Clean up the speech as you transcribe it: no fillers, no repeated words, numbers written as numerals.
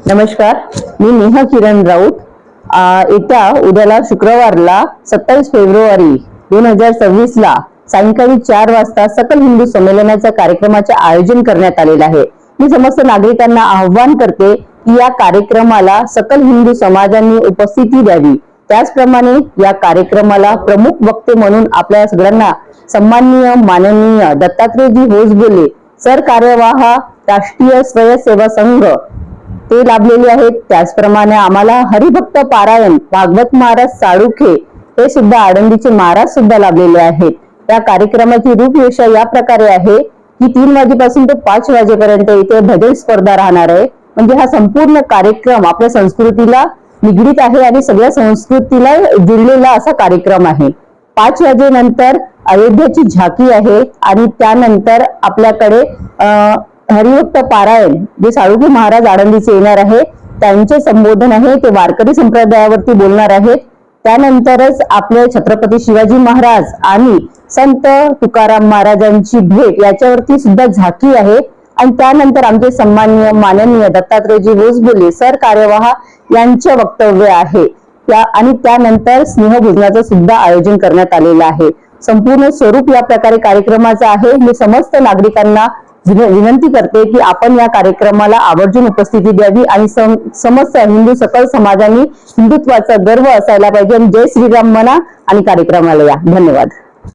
नमस्कार, मी नेहा किरण राऊत। येत्या उद्याला शुक्रवारला 27 फेब्रुवारी 2026 ला सायंकाळी 4 वाजता सकल हिंदू संमेलनाच्या कार्यक्रमाचे आयोजन करण्यात आलेले आहे। मी समस्त नागरिकांना आवाहन करते की या कार्यक्रमाला सकल हिंदू समाजाने उपस्थिती द्यावी। त्याचप्रमाणे या कार्यक्रमाला प्रमुख वक्ते म्हणून आपल्या सगळ्यांना सन्माननीय माननीय दत्तात्रेयजी होसबोले सरकार्यवाह राष्ट्रीय स्वयंसेवक संघ ते लाभलेले आहेत। त्याचप्रमाणे आम्हाला हरिभक्त पारायण भागवत महाराज साळुखे हे सुद्धा आळंदीचे महाराज सुद्धा लाभलेले आहेत। या कार्यक्रमाची रूपरेषा या प्रकारे आहे की 3 वाजेपासून ते 5 वाजेपर्यंत इथे भजन स्पर्धा राहणार आहे। म्हणजे हा संपूर्ण कार्यक्रम आपल्या संस्कृतीला निगडीत आहे आणि सगळ्या संस्कृतीला जुळलेला असा कार्यक्रम आहे। 5 वाजेनंतर अयोध्याची झाकी आहे आणि त्यानंतर आपल्याकडे हरिभक्त पारायण जे साळुखे महाराज आळंदीचे येणार आहे त्यांचे संबोधन आहे, ते वारकरी संप्रदायावरती बोलणार आहेत। त्यानंतरच आपले छत्रपती शिवाजी महाराज आणि संत तुकाराम महाराजांची भेट याच्यावरती सुद्धा झाकी आहे। आणि त्यानंतर आमचे सन्माननीय माननीय दत्तात्रेयजी होसबोले सरकार्यवाह यांचे वक्तव्य आहे आणि त्यानंतर स्नेहभोजनाचं सुद्धा आयोजन करण्यात आलेलं आहे। संपूर्ण स्वरूप या प्रकारे कार्यक्रमाचं आहे। मी समस्त नागरिकांना विनंती करते की आपण या कार्यक्रमाला आवर्जून उपस्थिती द्यावी आणि समस्त हिंदू सकल समाजाने हिंदुत्वाचा गर्व असायला पाहिजे। जय श्रीराम म्हणा आणि कार्यक्रमाला या। धन्यवाद।